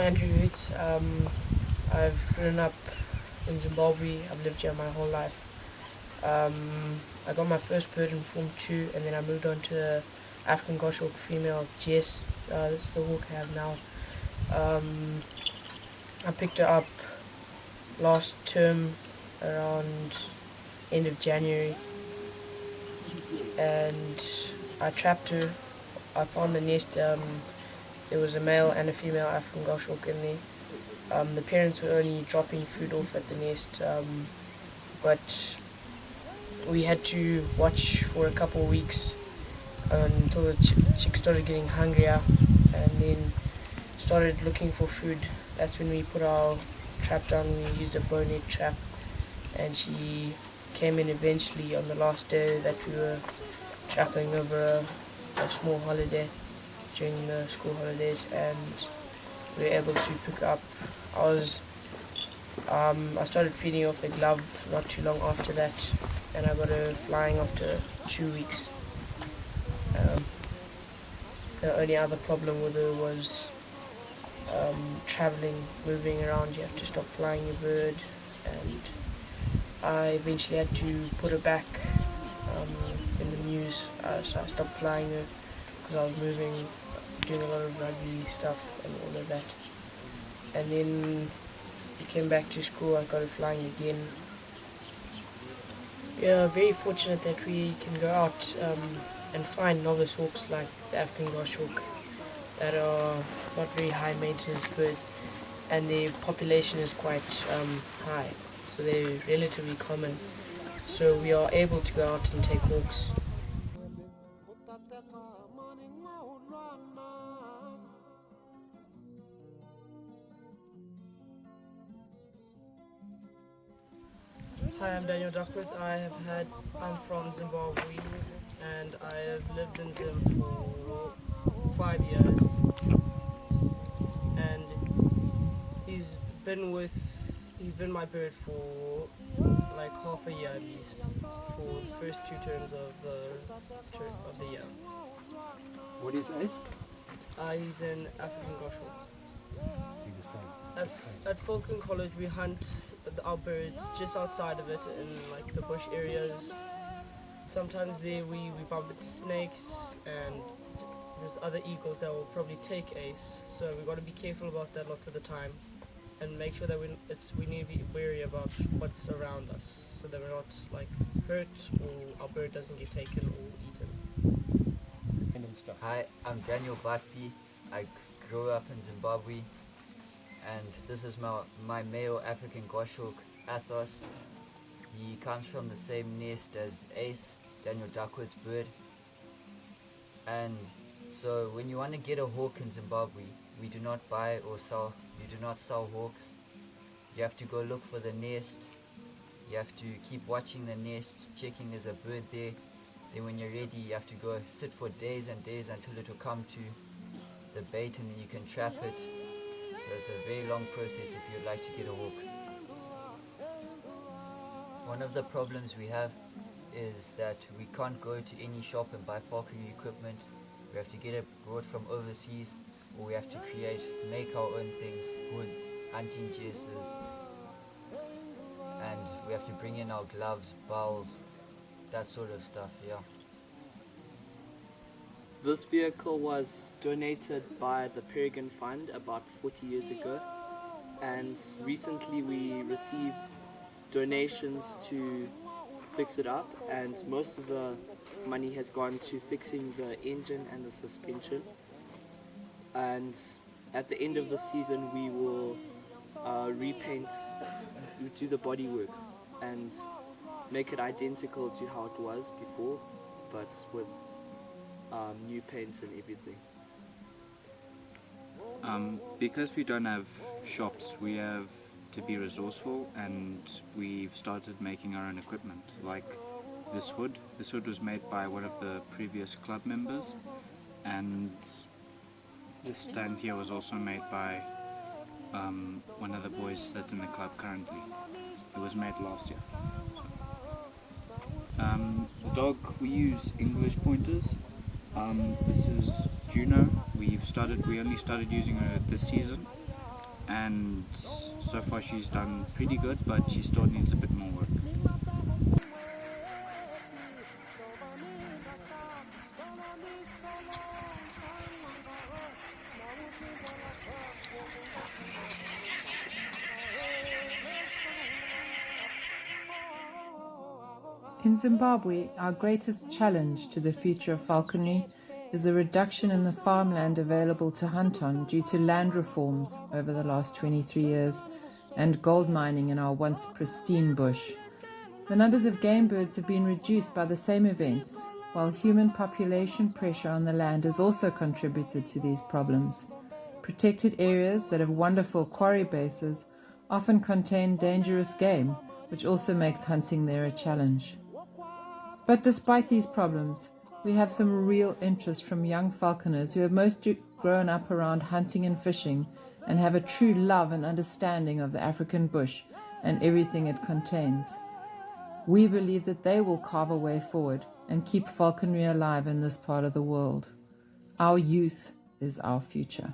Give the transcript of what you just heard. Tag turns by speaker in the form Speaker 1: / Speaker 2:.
Speaker 1: Andrew Hoots. I've grown up in Zimbabwe. I've lived here my whole life. I got my first bird in Form 2, and then I moved on to the African Goshawk female GS. This is the hawk I have now. I picked her up last term around end of January, and I trapped her. I found the nest. There was a male and a female African Goshawk in there. The parents were only dropping food off at the nest, but we had to watch for a couple of weeks until the chick started getting hungrier, and then started looking for food. That's when we put our trap down. We used a bonehead trap, and she came in eventually on the last day that we were trapping over a small holiday during the school holidays, and we were able to pick up. I started feeding off the glove not too long after that, and I got her flying after 2 weeks. The only other problem with her was traveling, moving around. You have to stop flying your bird, and I eventually had to put her back in the news, so I stopped flying her because I was moving, doing a lot of rugby stuff and all of that. And then we came back to school. I got her flying again. We are very fortunate that we can go out and find novice hawks like the African Goshawk that are not very high maintenance birds, and their population is quite high, so they're relatively common. So we are able to go out and take hawks. Hi, I'm Daniel Duckworth. I'm from Zimbabwe, and I have lived in Zim for 5 years. And he's been my bird for like half a year at least, for the first 2 terms of the year.
Speaker 2: What is Ace?
Speaker 1: He's an African Goshawk.
Speaker 2: He's the same.
Speaker 1: At Falconry College, we hunt our birds just outside of it in like the bush areas. Sometimes there we bump into snakes, and there's other eagles that will probably take Ace. So we've got to be careful about that lots of the time, and make sure that we need to be wary about what's around us, so that we're not like hurt or our bird doesn't get taken or eaten.
Speaker 3: Hi, I'm Daniel Batby. I grew up in Zimbabwe, and this is my male African Goshawk, Athos. He comes from the same nest as Ace, Daniel Duckworth's bird. And so when you want to get a hawk in Zimbabwe, we do not buy or sell, you do not sell hawks. You have to go look for the nest. You have to keep watching the nest, checking there's a bird there. Then when you're ready, you have to go sit for days and days until it will come to the bait, and then you can trap it. So it's a very long process if you'd like to get a hawk. One of the problems we have is that we can't go to any shop and buy falconry equipment. We have to get it brought from overseas, or we have to make our own things, hoods, hunting jesses, and we have to bring in our gloves, bowls, that sort of stuff, yeah.
Speaker 4: This vehicle was donated by the Peregrine Fund about 40 years ago, and recently we received donations to fix it up, and most of the money has gone to fixing the engine and the suspension. And at the end of the season we will repaint, do the bodywork and make it identical to how it was before, but with new paints and everything.
Speaker 5: Because we don't have shops, we have to be resourceful, and we've started making our own equipment, like this hood. This hood was made by one of the previous club members, and this stand here was also made by one of the boys that's in the club currently. It was made last year. The dog, we use English pointers. This is Juno. We only started using her this season. and so far she's done pretty good, but she still needs a bit more work.
Speaker 6: In Zimbabwe, our greatest challenge to the future of falconry is the reduction in the farmland available to hunt on due to land reforms over the last 23 years and gold mining in our once pristine bush. The numbers of game birds have been reduced by the same events, while human population pressure on the land has also contributed to these problems. Protected areas that have wonderful quarry bases often contain dangerous game, which also makes hunting there a challenge. But despite these problems, we have some real interest from young falconers who have mostly grown up around hunting and fishing and have a true love and understanding of the African bush and everything it contains. We believe that they will carve a way forward and keep falconry alive in this part of the world. Our youth is our future.